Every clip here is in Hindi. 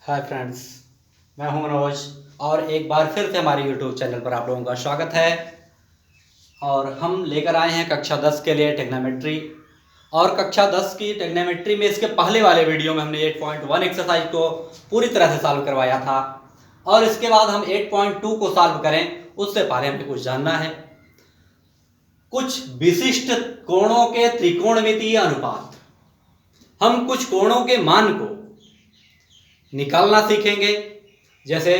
हाय फ्रेंड्स, मैं हूं मनोज और एक बार फिर से हमारे यूट्यूब चैनल पर आप लोगों का स्वागत है। और हम लेकर आए हैं कक्षा 10 के लिए टेक्नोमेट्री। और कक्षा 10 की टेक्नोमेट्री में इसके पहले वाले वीडियो में हमने 8.1 एक्सरसाइज को पूरी तरह से सॉल्व करवाया था और इसके बाद हम 8.2 को सॉल्व करें उससे पहले हमें कुछ जानना है। कुछ विशिष्ट कोणों के त्रिकोणमितीय अनुपात। हम कुछ कोणों के मान को निकालना सीखेंगे, जैसे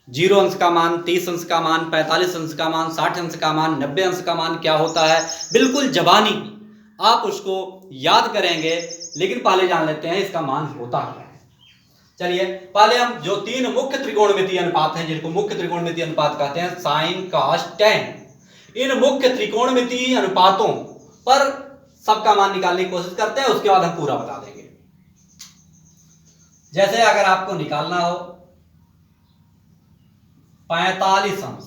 0 अंश का मान, 30 अंश का मान, 45 अंश का मान, 60 अंश का मान, 90 अंश का मान क्या होता है। बिल्कुल जबानी आप उसको याद करेंगे, लेकिन पहले जान लेते हैं इसका मान होता क्या है। चलिए पहले हम जो तीन मुख्य त्रिकोणमितीय अनुपात हैं, जिनको मुख्य त्रिकोणमितीय अनुपात कहते हैं, साइन, कॉस, टेन, इन मुख्य त्रिकोणमितीय अनुपातों पर सबका मान निकालने की कोशिश करते हैं। उसके बाद हम पूरा बता देंगे। जैसे अगर आपको निकालना हो 45 अंश,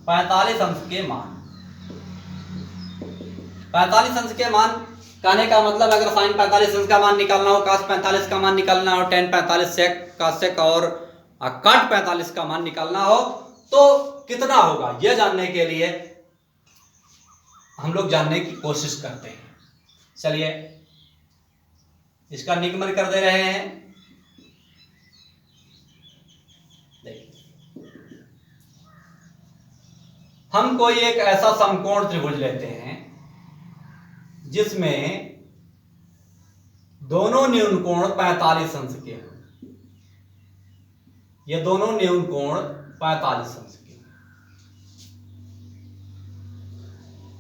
45 अंश के मान, 45 अंश के मान कहने का मतलब, अगर साइन 45 अंश का मान निकालना हो, cos 45 का मान निकालना हो, tan 45 सेक का सेक और cot 45 का मान निकालना हो तो कितना होगा, यह जानने के लिए हम लोग जानने की कोशिश करते हैं। चलिए इसका निगमन कर दे रहे हैं। देखिए, हम कोई एक ऐसा समकोण त्रिभुज लेते हैं जिसमें दोनों न्यून कोण 45 अंश के हैं। ये दोनों न्यून कोण 45 अंश के हैं।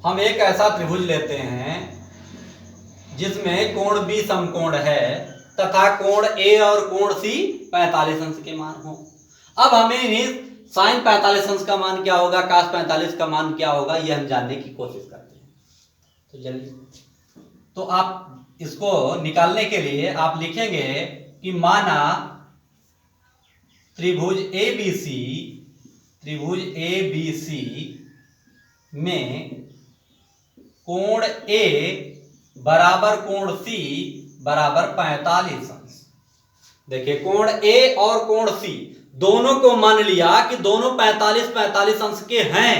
हम एक ऐसा त्रिभुज लेते हैं जिसमें कोण B समकोण है तथा कोण A और कोण C 45 अंश के मान हो। अब हमें साइन 45 अंश का मान क्या होगा, cos 45 का मान क्या होगा, यह हम जानने की कोशिश करते हैं। तो जल्दी, तो आप इसको निकालने के लिए आप लिखेंगे कि माना त्रिभुज ABC में कोण A बराबर कोण C बराबर 45 अंश। देखिए, कोण A और कोण C दोनों को मान लिया कि दोनों 45 अंश के हैं।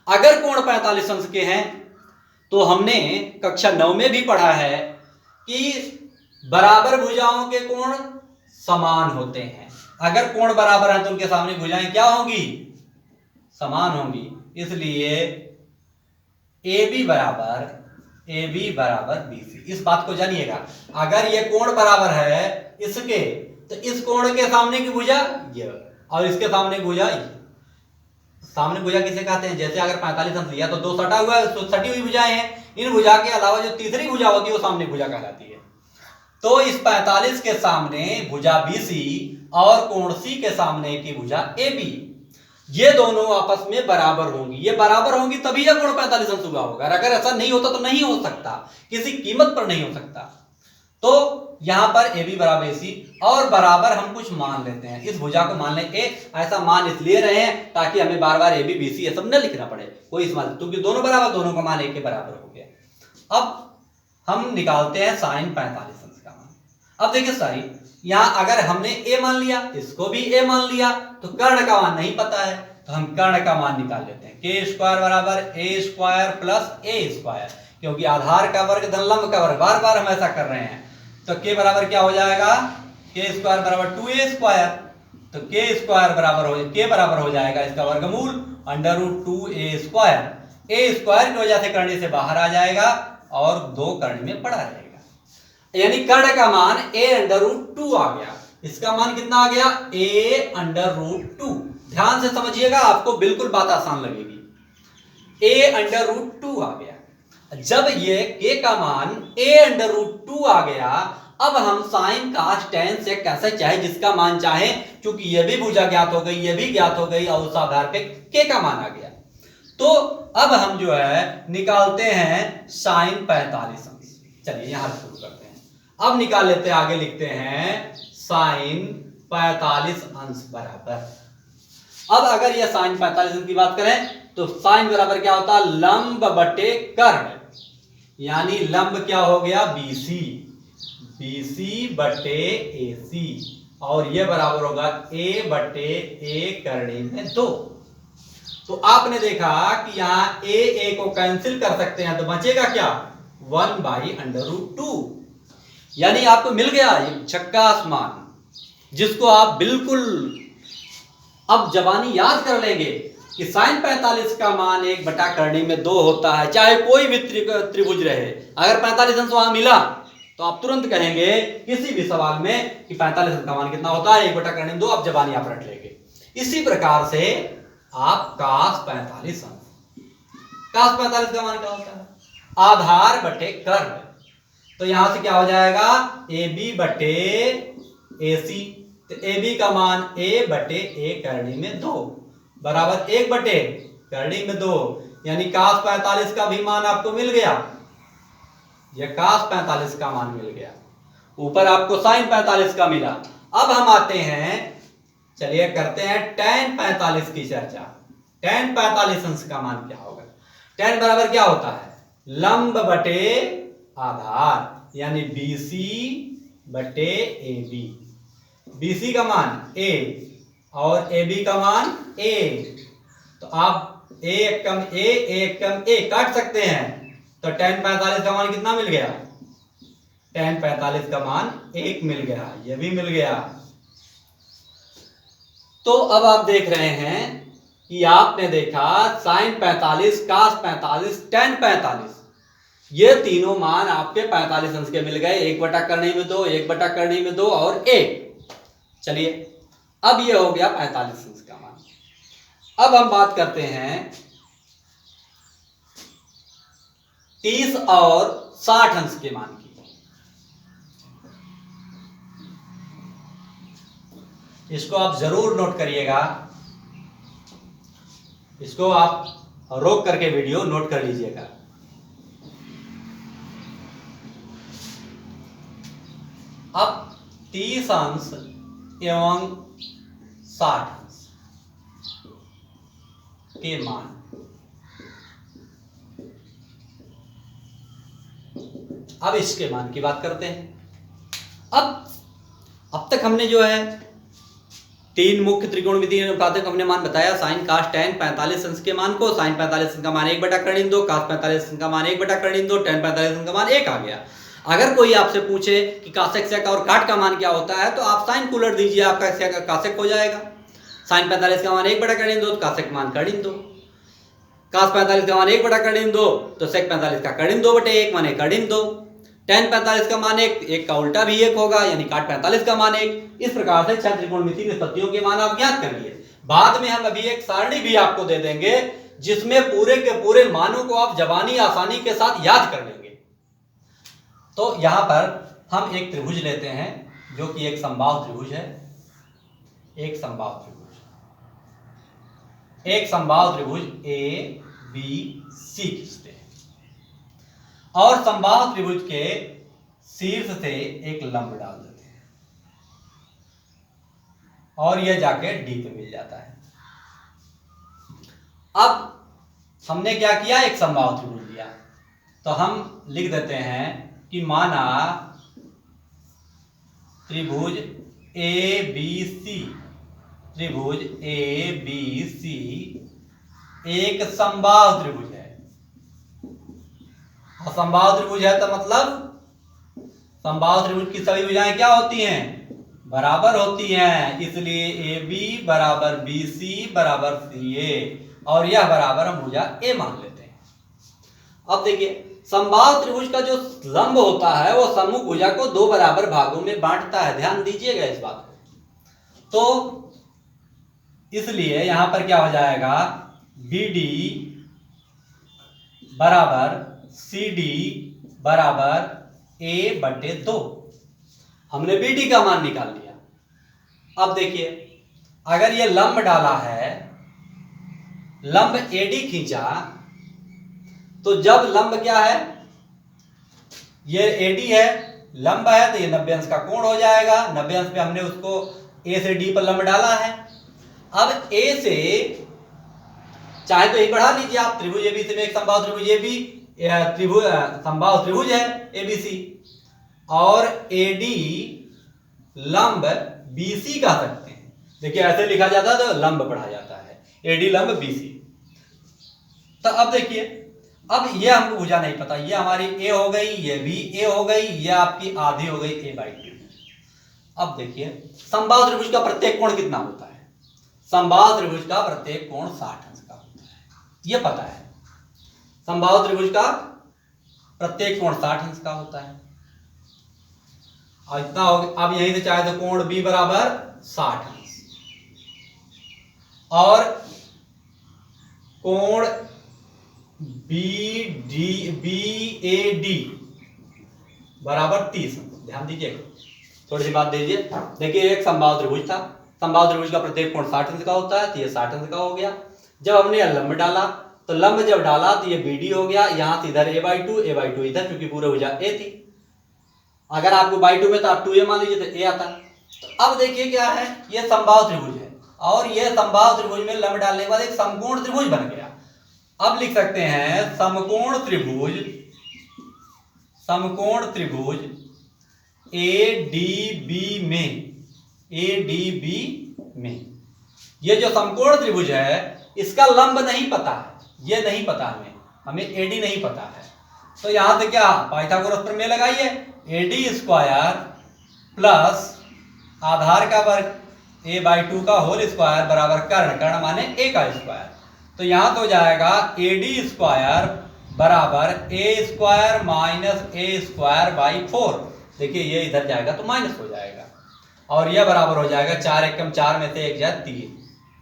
अगर कोण 45 अंश के हैं तो हमने कक्षा 9 में भी पढ़ा है कि बराबर भुजाओं के कोण समान होते हैं। अगर कोण बराबर हैं तो उनके सामने भुजाएं क्या होंगी, समान होंगी। इसलिए AB बराबर BC, इस बात को जानिएगा। अगर ये कोण बराबर है इसके, तो इस कोण के सामने की भुजा ये और इसके सामने भुजा ये। सामने भुजा किसे कहते हैं, जैसे अगर 45 अंश लिया तो दो सटा हुआ है, तो सटी हुई भुजाएं हैं। इन भुजा के अलावा जो तीसरी भुजा होती है वो सामने भुजा कहलाती है। तो इस 45 के सामने भुजा BC और कोण C के सामने की भुजा AB, ये दोनों आपस में बराबर होंगी। ये बराबर होंगी तभी यह कोण 45 अंश हुआ होगा। अगर ऐसा नहीं होता तो नहीं हो सकता, किसी कीमत पर नहीं हो सकता। तो यहां पर AB बराबर AC और बराबर हम कुछ मान लेते हैं। इस भुजा को मान लें A, ऐसा मान इसलिए रहे हैं ताकि हमें बार बार AB BC ये सब न लिखना पड़े, कोई इस्तेमाल, क्योंकि दोनों बराबर, दोनों का मान A के बराबर हो गया। अब हम निकालते हैं साइन 45 अंश का मान। अब देखिए साइन, यहां अगर हमने A मान लिया, इसको भी A मान लिया, तो कर्ण का मान नहीं पता है, तो हम कर्ण का मान निकाल लेते हैं। k स्क्वायर बराबर A² प्लस A², क्योंकि आधार का वर्ग धन लंब का वर्ग, बार बार हम ऐसा कर रहे हैं। तो k बराबर क्या हो जाएगा, k² बराबर 2A², तो k बराबर हो जाएगा इसका वर्गमूल √2A²। A² की वजह से कर्ण से बाहर आ जाएगा और 2 कर्ण में पड़ा रहेगा, यानी कर्ण का मान A√2 आ गया। इसका मान कितना आ गया, A√2। ध्यान से समझिएगा, आपको बिल्कुल बात आसान लगेगी। A√2 आ गया। जब ये k का मान A√2 आ गया, अब हम साइन cos tan से कैसे चाहे जिसका मान चाहे, क्योंकि ये भी भुजा ज्ञात हो गई, ये भी ज्ञात हो गई और उस आधार पे k का मान आ गया। तो अब हम जो है निकालते हैं साइन 45 अंश। चलिए यहां शुरू करते हैं। अब निकाल लेते हैं, आगे लिखते हैं साइन 45 अंश बराबर। अब अगर यह साइन 45 अंश की बात करें तो साइन बराबर क्या होता है, लंब बटे कर्ण, यानी लंब क्या हो गया BC, BC बटे AC, और ये बराबर होगा A बटे A करनी में 2। तो आपने देखा कि यहाँ A को कैंसिल कर सकते हैं, तो बचेगा क्या, 1/√2। यानी आपको मिल गया एक झक्कास मान, जिसको आप बिल्कुल अब जबानी याद कर लेंगे कि sin 45 का मान 1/करनी में 2 होता है, चाहे कोई भी त्रिभुज रहे। अगर 45 अंश वहां मिला तो आप तुरंत कहेंगे किसी भी सवाल में कि 45 अंश का मान कितना होता है, 1/करनी में 2। आप जबानी आप रट लेंगे। इसी प्रकार से आप cos 45 का मान क्या होता है, आधार बटे कर्ण। तो यहां से क्या हो जाएगा, AB बटे AC। तो AB का मान A बटे A करनी में 2 बराबर 1/करनी में 2, यानी cos 45 का भी मान आपको मिल गया। यह cos 45 का मान मिल गया, ऊपर आपको sin 45 का मिला। अब हम आते हैं, चलिए करते हैं tan 45 की चर्चा। tan 45 अंश का मान क्या होगा। tan बराबर क्या होता है, लंब बटे आधार, यानी BC बटे AB। BC का मान A और AB का मान A, तो आप A come A come A काट सकते हैं। तो tan 45 का मान कितना मिल गया, tan 45 का मान 1 मिल गया, यह भी मिल गया। तो अब आप देख रहे हैं कि आपने देखा sin 45, cos 45, tan 45, ये तीनों मान आपके 45 अंश के मिल गए। 1/करनी में 2, 1/करनी में 2 और 1। चलिए अब ये हो गया 45 अंश का मान। अब हम बात करते हैं 30 और 60 अंश के मान की। इसको आप जरूर नोट करिएगा, इसको आप रोक करके वीडियो नोट कर लीजिएगा। अब 30 अंश एवं 60 अंश के मान, अब इसके मान की बात करते हैं। अब तक हमने जो है 3 मुख्य त्रिकोणमितीय अनुपातों का हमने मान बताया, साइन कास tan 45 अंश के मान को। साइन 45 अंश का मान 1/करनी में 2, कास 45 अंश का मान 1/करनी में 2, tan 45 अंश का मान 1 आ गया। अगर कोई आपसे पूछे कि कासेक सेक और काट का मान क्या होता है, तो आप साइन कुलट दीजिए, आपका सेक कासेक हो जाएगा। साइन 45 का मान 1/करनी में 2, तो कासेक मान करनी में 2। कास 45 का मान 1/करनी में 2, तो सेक 45 का करनी में 2/1 माने करनी में 2। tan 45 का मान 1 का उल्टा भी 1 होगा, यानी काट 45 का मान 1। इस प्रकार से 6 त्रिकोणमितीय निष्पत्तियों के मान आप ज्ञात कर लिए। बाद में हम अभी एक सारणी भी आपको दे देंगे, जिसमें पूरे के पूरे मानों को आप जबानी आसानी के साथ याद कर लेंगे। तो यहां पर हम एक त्रिभुज लेते हैं, जो कि एक समबाहु त्रिभुज है। एक समबाहु त्रिभुज ABC खींचते हैं, और समबाहु त्रिभुज के शीर्ष से एक लंब डाल देते हैं, और यह जाके D पे मिल जाता है। अब हमने क्या किया, एक समबाहु त्रिभुज लिया, तो हम लिख देते हैं कि माना त्रिभुज ABC एक समबाहु त्रिभुज है। समबाहु त्रिभुज है तो मतलब समबाहु त्रिभुज की सभी भुजाएं क्या होती हैं, बराबर होती हैं। इसलिए AB बराबर BC बराबर CA, और यह बराबर हम भुजा A मान लेते हैं। अब देखिए, समबाहु त्रिभुज का जो लंब होता है वो सम्मुख भुजा को 2 बराबर भागों में बांटता है, ध्यान दीजिएगा इस बात को। तो इसलिए यहां पर क्या हो जाएगा, BD बराबर CD बराबर A/2। हमने BD का मान निकाल लिया। अब देखिए, अगर ये लंब डाला है, लंब AD खींचा, तो जब लंब क्या है, ये AD है, लंब है, तो ये 90 अंश का कोण हो जाएगा। 90 अंश पे हमने उसको A से D पर लंब डाला है। अब A से चाहे तो यही बढ़ा लीजिए आप, त्रिभुज ABC में एक समबाहु त्रिभुज AB समबाहु त्रिभुज है ABC। और एडी लंब बीसी कह सकते हैं। देखिए ऐसे लिखा जाता है तो लंब पढ़ा जाता है, एडी लंब बीसी। तो अब देखिए, अब ये हमको भुजा नहीं पता, ये हमारी ए हो गई, ये भी ए हो गई, ये आपकी आधी हो गई a/2। अब देखिए समबाहु त्रिभुज का प्रत्येक कोण कितना होता है? समबाहु त्रिभुज का प्रत्येक कोण 60 अंश का होता है, ये पता है। समबाहु त्रिभुज का प्रत्येक कोण 60 अंश का होता है। और इतना हो गया। अब यहीं से चाहे तो कोण B बराबर 60 अंश और कोण BAD बराबर 30 अंश। ध्यान दीजिए, थोड़ी सी बात दीजिए। देखिए एक समबाहु त्रिभुज था, समबाहु त्रिभुज का प्रत्येक कोण 60 अंश का होता है, तो ये 60 अंश का हो गया। जब हमने लंब डाला तो लंब जब डाला तो ये BD हो गया, यहां से इधर a/2 इधर, क्योंकि पूरे भुजा A थी। अगर आपको बाई 2 में तो आप 2a मान लीजिए तो a आता। तो अब देखिए क्या है, ये समबाहु त्रिभुज है और ये समबाहु त्रिभुज में लंब डालने के बाद एक समकोण त्रिभुज बन गया। अब लिख सकते हैं समकोण त्रिभुज ADB में, ये जो समकोण त्रिभुज है इसका लंब नहीं पता है, ये नहीं पता हमें AD नहीं पता है। तो यहां से क्या पाइथागोरस प्रमेय लगाइए, AD स्क्वायर प्लस आधार का वर्ग a/2 का होल स्क्वायर बराबर कर्ण माने a का स्क्वायर। तो यहां तो हो जाएगा AD स्क्वायर बराबर a square minus a square by 4। देखिए ये इधर जाएगा तो माइनस हो जाएगा और यह बराबर हो जाएगा 4 एकम 4 में से 1 जाए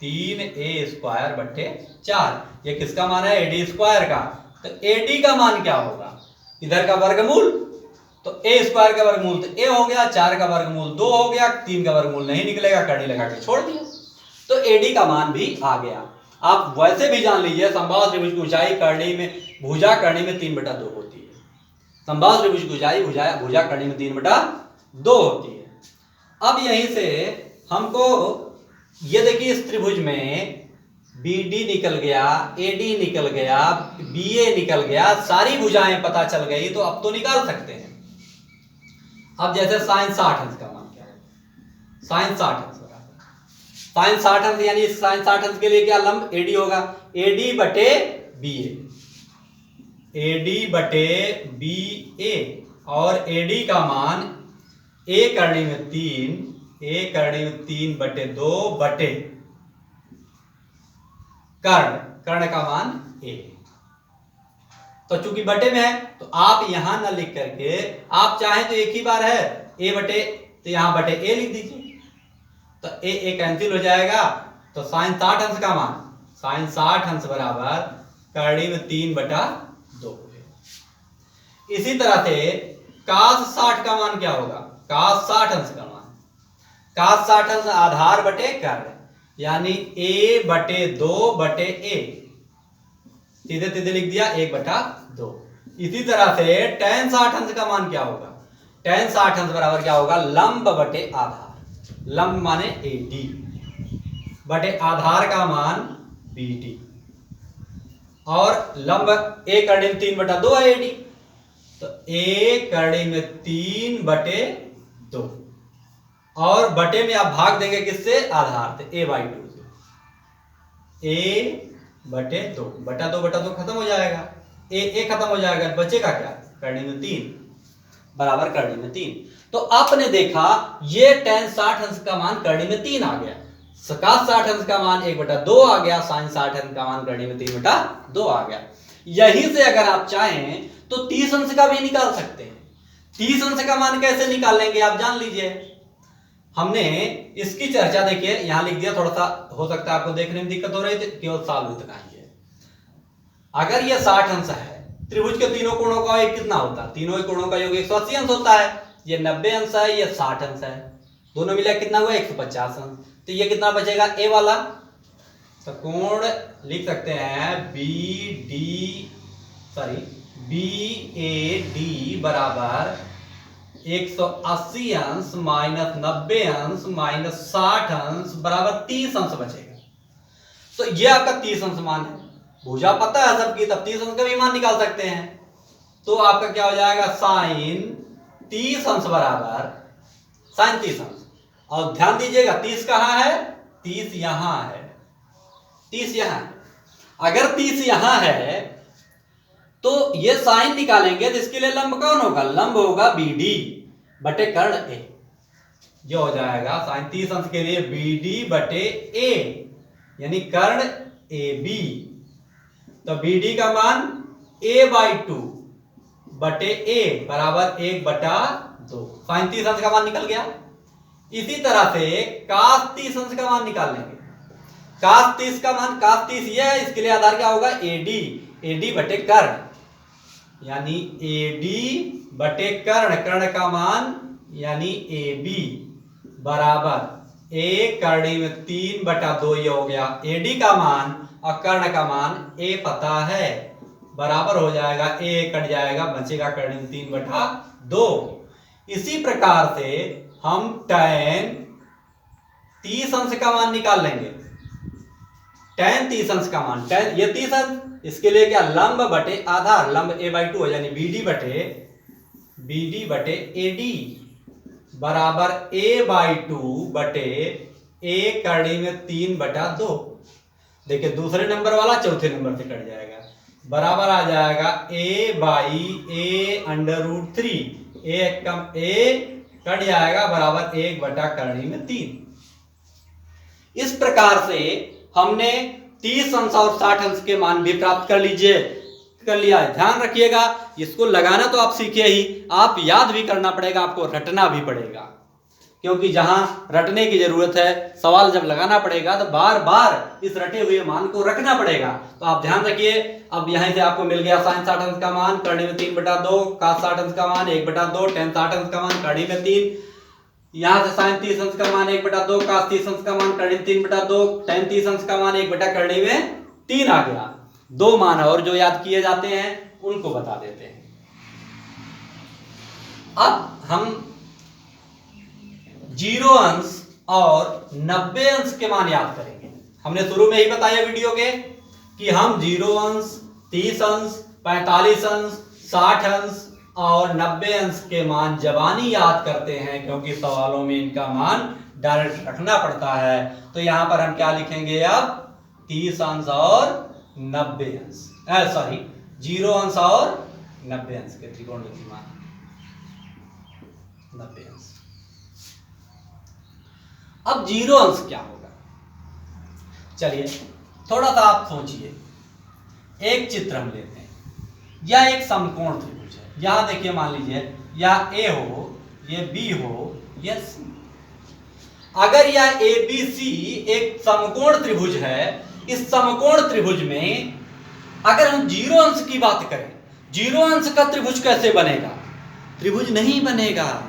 3a स्क्वायर बट्टे 4। ये किसका मान है? AD स्क्वायर का। तो AD का मान क्या होगा? इधर का वर्गमूल, तो a स्क्वायर का वर्गमूल तो a हो गया, 4 का वर्गमूल 2 हो गया, 3 का वर्गमूल नहीं निकलेगा, करनी लगा के छोड़ दिया। तो AD का मान भी आ गया। आप वैसे भी जान लीजिए समबाहु त्रिभुज की ऊंचाई करनी में भुजा करनी में 3/2 होती है। समबाहु त्रिभुज की ऊंचाई भुजा करनी में 3/2 होती है। अब यहीं से हमको ये देखिए इस त्रिभुज में BD निकल गया, AD निकल गया, BA निकल गया, सारी भुजाएं पता चल गई। तो अब तो निकाल सकते हैं। अब जैसे sin 60 अंश का मान क्या है? sin 60 अंश sin 60 अंश यानी sin 60 अंश के लिए क्या लंब AD होगा, AD बटे BA और AD का मान a करने में 3/2 बटे कर्ण का मान a। तो चूंकि बटे में है तो आप यहां ना लिख करके आप चाहें तो एक ही बार है a बटे, तो यहां बटे a लिख दीजिए, तो a कैंसिल हो जाएगा। तो sin 60 अंश का मान sin 60 अंश बराबर करणी में 3/2। इसी तरह से cos 60 का मान क्या होगा? cos 60 अंश का मान cos 60 अंश आधार बटे कर्ण यानी a/2 बटे a, सीधे सीधे लिख दिया 1/2। इसी तरह से tan 60 अंश का मान क्या होगा? tan 60 अंश बराबर क्या होगा? लंब बटे आधार, लंब माने AD बटे आधार का मान BD और लंब a करने में 3/2 है AD, तो a करने में 3/2 और बटे में आप भाग देंगे किससे? आधार से a/2 से। a/2 बटा 2 खत्म हो जाएगा, a खत्म हो जाएगा, बचेगा क्या? करने में 3 बराबर करने में 3। तो आपने देखा ये tan 60 अंश का मान करने में 3 आ गया, cos 60 अंश का मान 1/2 आ गया, sin 60 अंश का मान करने में 3/2 आ गया। यहीं से अगर आप चाहें तो 30 अंश का भी निकाल सकते हैं। 30 अंश का मान कैसे निकालेंगे आप जान लीजिए। हमने इसकी चर्चा देखिए यहां लिख दिया, थोड़ा सा हो सकता है आपको देखने में दिक्कत हो रही थी, केवल साल इतना ही है। अगर ये 60 अंश है, त्रिभुज के तीनों कोणों का योग कितना होता है? तीनों कोणों का योग 180 अंश होता है। ये 90 अंश है, ये 60 अंश है, दोनों मिला कितना हुआ? 150 अंश। तो ये कितना बचेगा? a वाला। तो कोण लिख सकते हैं BAD बराबर 180 अंश माइनस 90 अंश माइनस 60 अंश बराबर 30 अंश बचेगा। तो ये आपका 30 अंश मान है। भुजा पता है सबकी, तब 30 अंश का भी मान निकाल सकते हैं। तो आपका क्या हो जाएगा? साइन 30 अंश बराबर साइन 30 अंश। और ध्यान दीजिएगा 30 कहाँ है, 30 यहां है, 30 यहां। अगर 30 यहां है तो ये साइन निकालेंगे तो इसके लिए लंब कौन होगा, लंब होगा BD बटे कर्ण A। ये हो जाएगा साइन 30 अंश के लिए BD बटे A यानी कर्ण AB। तो BD का मान A/2 बटे A बराबर 1/2। साइन 30 अंश का मान निकल गया। इसी तरह से cos 30 अंश का मान निकाल लेंगे। cos 30 का मान, cos 30 ये है, इसके लिए आधार क्या होगा AD बटे कर्ण यानी AD बटे कर्ण, कर्ण का मान यानी AB बराबर A करणी में 3/2। ये हो गया AD का मान और कर्ण का मान A पता है, बराबर हो जाएगा A कट जाएगा, बचेगा करणी में 3/2। इसी प्रकार से हम tan 30 अंश का मान निकाल लेंगे। tan 30 अंश का मान, tan ये 30 अंश, इसके लिए क्या, लंब बटे आधार, लंब A/2 हो यानी BD बटे AD बराबर A/2 बटे A करणी में 3/2। देखिए दूसरे नंबर वाला चौथे नंबर से कट जाएगा, बराबर आ जाएगा A/A√3। A come A cut जाएगा बराबर 1/करणी में 3। इस प्रकार से हमने 30 अंश और 60 अंश के मान भी प्राप्त कर लिया है। ध्यान रखिएगा, इसको लगाना तो आप सीखे ही, आप याद भी करना पड़ेगा, आपको रटना भी पड़ेगा, क्योंकि जहां रटने की जरूरत है, सवाल जब लगाना पड़ेगा तो बार बार इस रटे हुए मान को रखना पड़ेगा। तो आप ध्यान रखिए। अब यहां से आपको मिल गया साइन 60 अंश का मान करणी में 3/2, cos 60 अंश का मान 1/2, tan 60 अंश का मान करणी में 3। यहां से साइन 30 अंश का मान 1/2, cos 30 अंश का मान करणी में 3/2, tan 30 अंश का मान 1/करणी में 3 आ गया। दो मान और जो याद किए जाते हैं उनको बता देते हैं। अब हम 0 अंश और 90 अंश के मान याद करेंगे। हमने शुरू में ही बताया वीडियो के कि हम 0 अंश, 30 अंश, 45 अंश, 60 अंश और 90 अंश के मान जबानी याद करते हैं, क्योंकि सवालों में इनका मान डायरेक्ट रखना पड़ता है। तो यहां पर हम क्या लिखेंगे, अब 30 अंश और 90 अंश, सॉरी 0 अंश और 90 अंश के त्रिकोणमितीय मान 90 अंश। अब 0 अंश क्या होगा, चलिए थोड़ा सा आप सोचिए। एक चित्र हम लेते हैं, यह एक समकोण त्रिभुज है। यहां देखिए, मान लीजिए यह A हो, ये B हो, यह C। अगर यह ABC एक समकोण त्रिभुज है, इस समकोण त्रिभुज में अगर हम 0 अंश की बात करें, 0 अंश का त्रिभुज कैसे बनेगा, त्रिभुज नहीं बनेगा।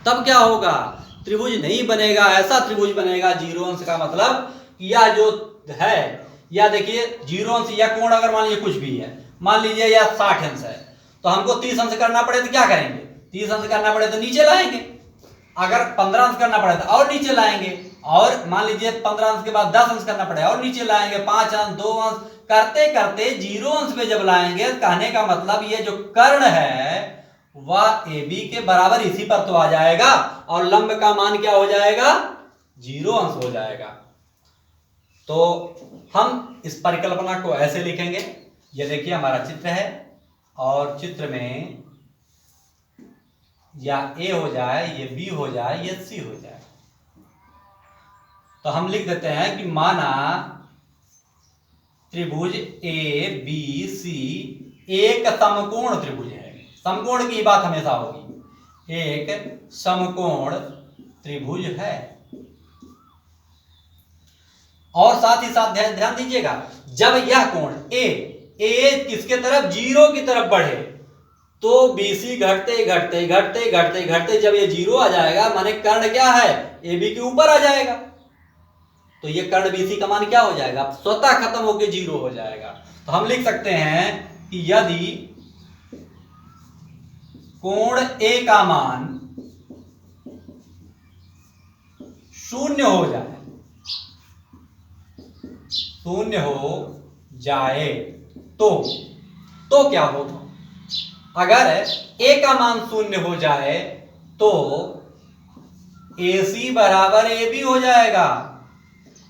तब क्या होगा, त्रिभुज नहीं बनेगा, ऐसा त्रिभुज बनेगा 0 अंश का मतलब यह जो है, या देखिए 0 अंश या कोण अगर मान लीजिए कुछ भी है, मान लीजिए यह 60 अंश है, तो हमको 30 अंश करना पड़े तो क्या करेंगे, 30 अंश करना पड़े तो नीचे लाएंगे। अगर 15 अंश करना पड़े तो और नीचे लाएंगे, और मान लीजिए 15 अंश के बाद 10 अंश करना पड़े और नीचे लाएंगे, 5 अंश, 2 अंश करते करते 0 अंश पे जब लाएंगे, कहने का मतलब ये जो कर्ण है वह AB के बराबर इसी पर तो आ जाएगा, और लंब का मान क्या हो जाएगा, 0 अंश हो जाएगा। तो हम इस परिकल्पना को ऐसे लिखेंगे। ये देखिए हमारा चित्र है, और चित्र में या A हो जाए, ये B हो जाए, ये C हो जाए। तो हम लिख देते हैं कि माना त्रिभुज ABC एक समकोण त्रिभुज है। समकोण की बात हमेशा होगी, एक समकोण त्रिभुज है। और साथ ही साथ ध्यान दीजिएगा, जब यह कोण A किसके तरफ, 0 की तरफ बढ़े, तो BC घटते घटते घटते घटते घटते जब ये 0 आ जाएगा, माने कर्ण क्या है, AB के ऊपर आ जाएगा। तो ये कर्ण BC का मान क्या हो जाएगा, स्वतः खत्म होकर 0 हो जाएगा। तो हम लिख सकते हैं कि यदि कोण A का मान 0 हो जाए, 0 हो जाए तो क्या होगा, अगर A का मान 0 हो जाए तो AC बराबर AB हो जाएगा।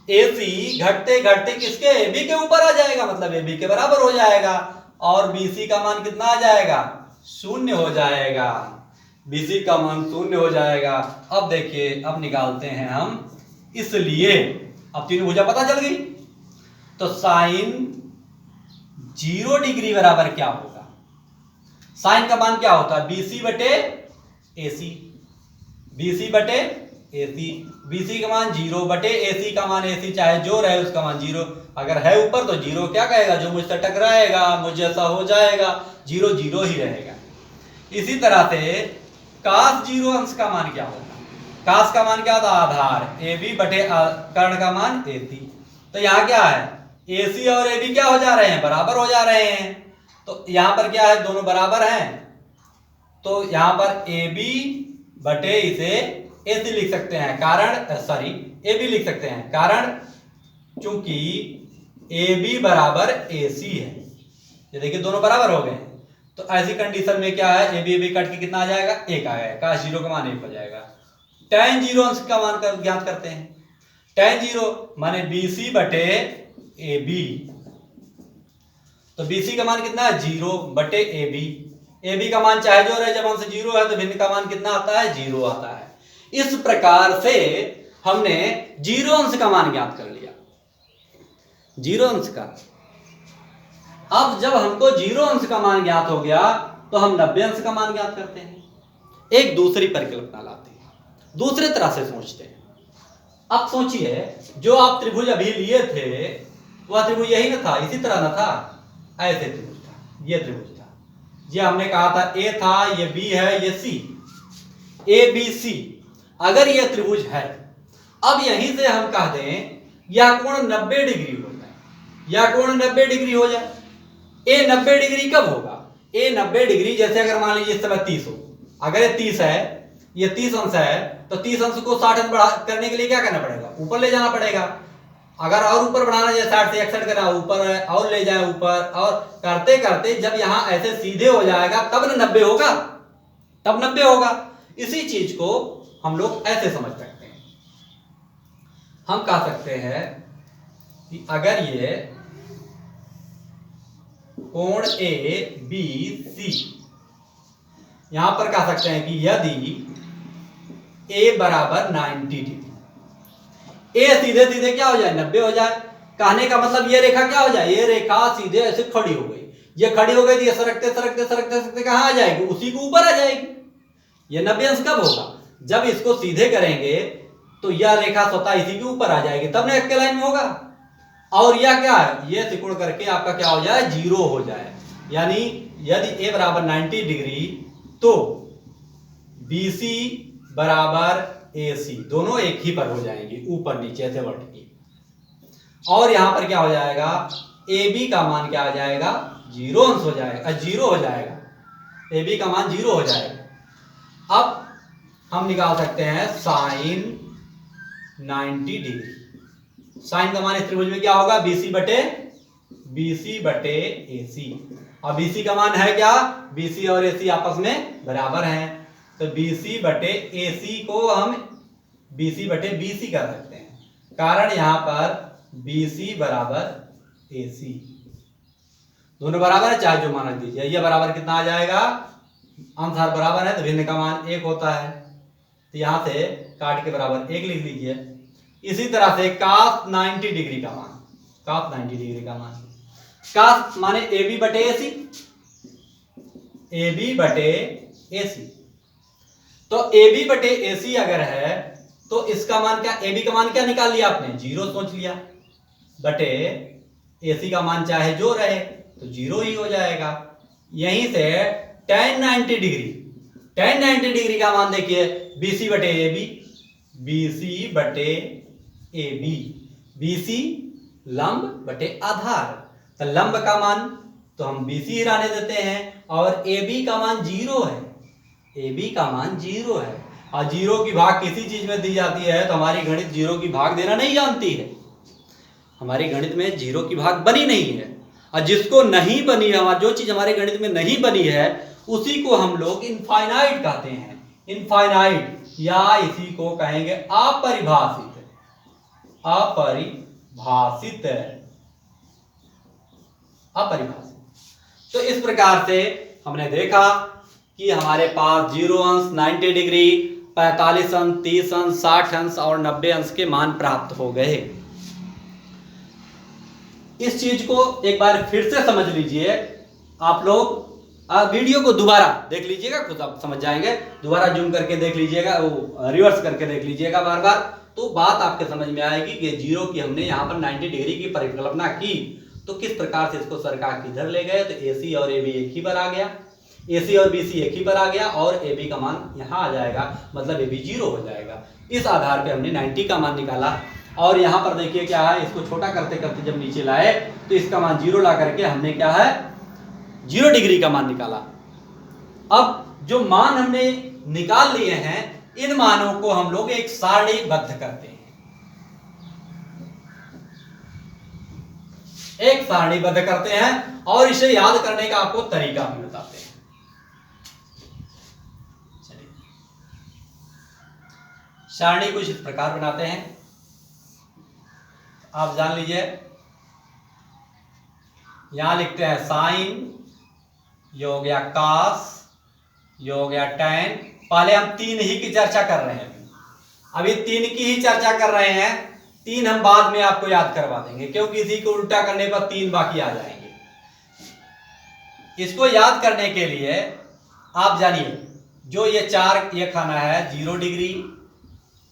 AC घटते घटते किसके, AB के ऊपर आ जाएगा, मतलब AB के बराबर हो जाएगा। और BC का मान कितना आ जाएगा, 0 हो जाएगा। BC का मान 0 हो जाएगा। अब देखिए, अब निकालते हैं हम, इसलिए अब तीन भुजा पता चल गई। तो साइन 0 डिग्री बराबर क्या होगा, साइन का मान क्या होता है, BC बटे AC, BC बटे AC, BC का मान 0 बटे AC का मान, AC चाहे जो रहे उसका मान 0, अगर है ऊपर तो 0 क्या कहेगा, जो मुझसे टकराएगा मुझे ऐसा हो जाएगा, 0 0 ही रहेगा। इसी तरह से cos 0 अंश का मान क्या होगा, cos का मान क्या होता है, आधार, AB बटे कर्ण का मान AC। तो यहाँ क्या है, AC और AB क्या हो जा रहे हैं, बराबर हो जा रहे हैं। तो यहाँ पर क्या है, दोनों बराबर हैं, तो यहाँ पर AB बटे इसे AC लिख सकते हैं, कारण AB लिख सकते हैं, कारण चूंकि AB बराबर AC है। ये देखिए दोनों बराबर हो गए। तो ऐसी कंडीशन में क्या है, AB कट के कितना आ जाएगा, 1 आएगा, cos 0 का मान 1 हो जाएगा। tan 0 अंश का मान ज्ञात करते हैं, tan 0 माने BC बटे AB, तो BC का मान कितना है, 0 बटे AB का मान चाहे जो रहे, जब अंश 0 है तो भिन्न का मान कितना आता है, 0 आता है। इस प्रकार से हमने 0 अंश का मान ज्ञात कर लिया, 0 अंश का। अब जब हमको 0 अंश का मान ज्ञात हो गया तो हम 90 अंश का मान ज्ञात करते हैं। एक दूसरी परिकल्पना लाते हैं, दूसरे तरह से सोचते हैं। अब सोचिए, जो आप त्रिभुज अभी लिए थे वह त्रिभुज यही ना था, इसी तरह ना था, ऐसे त्रिभुज था, ये त्रिभुज था, ये हमने कहा था A था, ये B है, ये C, ABC। अगर ये त्रिभुज है, अब यहीं से हम कह दें यह कोण 90 डिग्री हो जाए, यह कोण 90 डिग्री हो जाए। A 90 डिग्री कब होगा, A 90 डिग्री जैसे अगर मान लीजिए इस समय 30 हो, अगर ये 30 है, ये 30 अंश है, तो 30 अंश को 60 अंश बढ़ा करने के लिए क्या करना पड़ेगा, ऊपर ले जाना पड़ेगा। अगर और ऊपर बढ़ाना है, 60 से 61 करना, ऊपर है और ले जाए ऊपर, और करते करते जब यहां ऐसे सीधे हो जाएगा तब न 90 होगा, तब 90 होगा। इसी चीज को हम लोग ऐसे समझ सकते हैं, हम कह सकते हैं कि अगर ये कोण ABC, यहां पर कह सकते हैं कि यदि A बराबर 90 डिग्री, A सीधे सीधे क्या हो जाए, 90 हो जाए। कहने का मतलब ये रेखा क्या हो जाए, ये रेखा सीधे ऐसे खड़ी हो गई, ये खड़ी हो गई तो ये सरकते सरकते सरकते सरकते कहां आ जाएगी, उसी को ऊपर आ जाएगी। ये 90 अंश कब होगा, जब इसको सीधे करेंगे तो यह रेखा स्वतः इसी के ऊपर आ जाएगी, तब ना एक के लाइन में होगा। और यह क्या है, ये त्रिकोण करके आपका क्या हो जाए, 0 हो जाए। यानी यदि A बराबर 90 डिग्री तो BC बराबर AC, दोनों एक ही पर हो जाएंगे, ऊपर नीचे से वर्टिकली। और यहां पर क्या हो जाएगा, AB का मान क्या आ जाएगा, 0 अंश हो जाएगा, 0 हो जाएगा, AB का मान 0 हो जाएगा। अब हम निकाल सकते हैं साइन 90 डिग्री। साइन का मान इस त्रिभुज में क्या होगा, BC बटे AC, और BC का मान है क्या, BC और AC आपस में बराबर हैं, तो BC बटे AC को हम BC बटे BC कर सकते हैं, कारण यहां पर BC बराबर AC, दोनों बराबर है, चाहे जो मान रख दीजिए। यह बराबर कितना आ जाएगा, अंश बराबर है तो भिन्न का मान 1 होता है, तो यहां से काट के बराबर 1 लिख लीजिए। इसी तरह से cos 90 डिग्री का मान, cos 90 डिग्री का मान, cos माने AB बटे AC, AB बटे AC, तो AB बटे AC अगर है तो इसका मान क्या, AB का मान क्या निकाल लिया आपने, 0 सोच लिया, बटे AC का मान चाहे जो रहे तो 0 ही हो जाएगा। यहीं से tan 90 डिग्री, tan 90 डिग्री का मान देखिए, BC बटे AB, BC बटे AB, BC लंब बटे आधार, तो लंब का मान तो हम BC ही रहने देते हैं, और AB का मान 0 है, AB का मान 0 है, और 0 की भाग किसी चीज में दी जाती है तो हमारी गणित 0 की भाग देना नहीं जानती है, हमारी गणित में 0 की भाग बनी नहीं है। और जिसको नहीं बनी है, जो चीज हमारे गणित में नहीं बनी है उसी को हम लोग इनफाइनाइट कहते हैं, इनफाइनाइट, या इसी को कहेंगे अपरिभाषित, अपरिभाषित, अपरिभाषित। तो इस प्रकार से हमने देखा कि हमारे पास 0 अंश, 90 डिग्री, 45 अंश, 30 अंश, 60 अंश और 90 अंश के मान प्राप्त हो गए। इस चीज को एक बार फिर से समझ लीजिए आप लोग, वीडियो को दोबारा देख लीजिएगा, खुद आप समझ जाएंगे। दोबारा जूम करके देख लीजिएगा, वो रिवर्स करके देख लीजिएगा बार बार, तो बात आपके समझ में आएगी कि जीरो की हमने यहाँ पर 90 डिग्री की परिकल्पना की, तो किस प्रकार से इसको सरका किधर ले गए। तो AC और AB एक ही पर आ गया, AC और BC एक ही पर आ गया, और AB का मान यहाँ आ जाएगा, मतलब AB 0 हो जाएगा। इस आधार पे हमने 90 का मान निकाला। और यहाँ पर देखिए क्या है, इसको छोटा करते करते जब नीचे लाए तो इसका मान 0 ला करके हमने क्या है 0 डिग्री का मान निकाला। अब जो मान हमने निकाल लिए हैं, इन मानों को हम लोग एक सारणीबद्ध करते हैं, एक सारणीबद्ध करते हैं, और इसे याद करने का आपको तरीका भी बताते हैं। चलिए सारणी कुछ इस प्रकार बनाते हैं, आप जान लीजिए। यहां लिखते हैं साइन, ये हो गया कास, ये हो गया टैन। पहले हम 3 ही की चर्चा कर रहे हैं, अभी 3 की ही चर्चा कर रहे हैं। 3 हम बाद में आपको याद करवा देंगे, क्योंकि इसी को उल्टा करने पर 3 बाकी आ जाएंगे। इसको याद करने के लिए आप जानिए, जो ये 4 ये खाना है 0 डिग्री,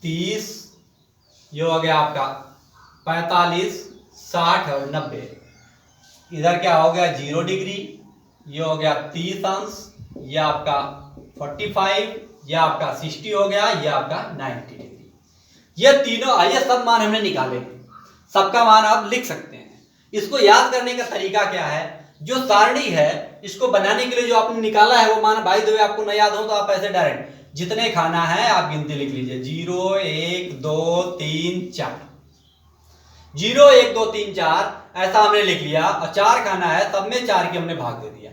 30, ये हो गया आपका 45, 60 और 90। इधर क्या हो गया 0 डिग्री, ये हो गया 30 अंश, ये आपका 45, ये आपका 60 हो गया, ये आपका 90 डिग्री। ये तीनों आइए सब मान हमने निकाले, सबका मान आप लिख सकते हैं। इसको याद करने का तरीका क्या है, जो सारणी है इसको बनाने के लिए जो आपने निकाला है वो मान भाई दो आपको न याद हो तो आप ऐसे डायरेक्ट जितने खाना है आप गिनती लिख लीजिए, 0 1 2 3 4, 0 1 2 3 4 ऐसा हमने लिख लिया। और 4 खाना है, सब में 4 की हमने भाग दे दिया,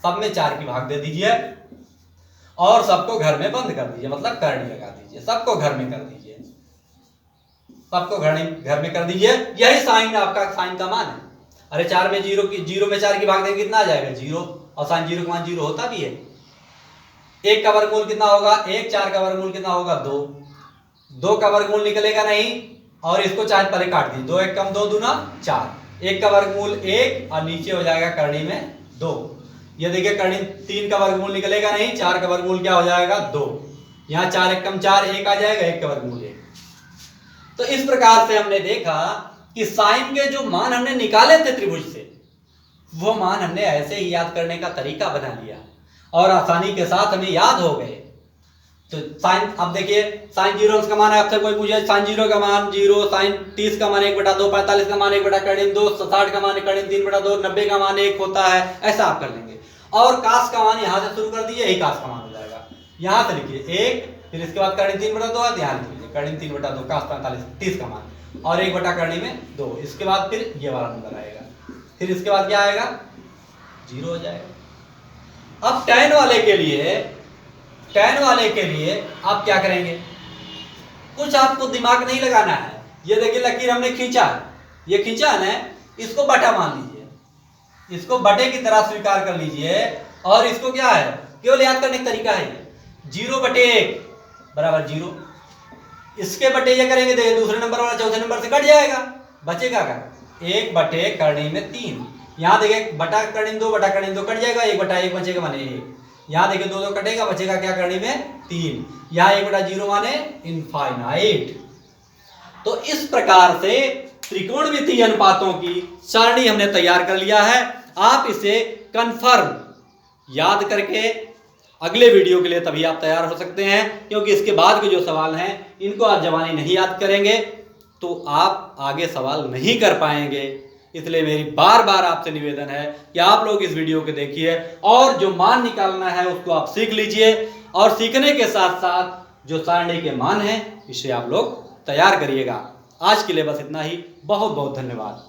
सब में 4 की भाग दे दीजिए, और सबको घर में बंद कर दीजिए, मतलब करनी लगा दीजिए, सबको घर में कर दीजिए, सबको घर में कर दीजिए। यही साइन आपका साइन का मान है। अरे 4 में 0 में 4 की भाग देंगे कितना आ जाएगा 0, और साइन 0 का मान 0 होता भी है। 1 का वर्गमूल कितना होगा 1, 4 का वर्गमूल कितना होगा 2, 2 का वर्गमूल निकलेगा नहीं, और इसको चाहे पहले काट दीजिए, 2 1 कम 2 दूना 4, 1 का वर्गमूल 1 और नीचे हो जाएगा करनी में 2। ये देखिए करनी 3 का वर्गमूल निकलेगा नहीं, 4 का वर्गमूल क्या हो जाएगा 2, यहाँ 4 1 कम 4 1 आ जाएगा, 1 का वर्गमूल 1। तो इस प्रकार से हमने देखा कि साइन के जो मान हमने निकाले थे त्रिभुज से, वो मान हमने ऐसे ही याद करने का तरीका बना लिया और आसानी के साथ हमें याद हो गए। तो साइन, अब देखिए साइन 0 का मान है, आपसे कोई पूछे साइन 0 का मान 0, साइन 30 का मान 1/2, 45 का मान 1/2, 60 का मान 3/2, 90 का मान 1 होता है, ऐसा आप कर लेंगे। और कास का मान यहाँ से शुरू कर दीजिए, यही कास का मान हो जाएगा। यहाँ से लिखिए 1, फिर इसके बाद करनी 3/2 है, यहाँ लिख लीजिए करनी 3/2, कास 45 30 का मान, और 1 बटा करनी में 2, इसके बाद फिर ये वाला नंबर आएगा, फिर इसके बाद क्या आएगा 0 हो जाएगा। अब टैन वाले के लिए आप क्या करेंगे, कुछ आपको दिमाग नहीं लगाना है। ये देखिए लकीर हमने खींचा, ये खींचा है ना, इसको बटा मान लीजिए, इसको बटे की तरह स्वीकार कर लीजिए, और इसको क्या है केवल याद करने का तरीका है, 0/1 बराबर 0। इसके बटे ये करेंगे, देखिए दूसरे नंबर वाला चौथे नंबर से कट जाएगा, बचेगा क्या 1 बटे करनी में 3। यहाँ देखिए बटा करनी में 2 बटा करनी में 2 कट जाएगा, 1/1 बचेगा माने 1। यहाँ देखिए 2 2 कटेगा, बचेगा क्या करनी में 3। यहाँ 1/0 माने इनफाइनाइट। तो इस प्रकार से त्रिकोणमितीय अनुपातों की सारणी हमने तैयार कर लिया है। आप इसे कन्फर्म याद करके अगले वीडियो के लिए तभी आप तैयार हो सकते हैं, क्योंकि इसके बाद के जो सवाल हैं इनको आप जवानी नहीं याद करेंगे तो आप आगे सवाल नहीं कर पाएंगे। इसलिए मेरी बार बार आपसे निवेदन है कि आप लोग इस वीडियो को देखिए और जो मान निकालना है उसको आप सीख लीजिए, और सीखने के साथ साथ जो सारणी के मान हैं इसे आप लोग तैयार करिएगा। आज के लिए बस इतना ही, बहुत बहुत धन्यवाद।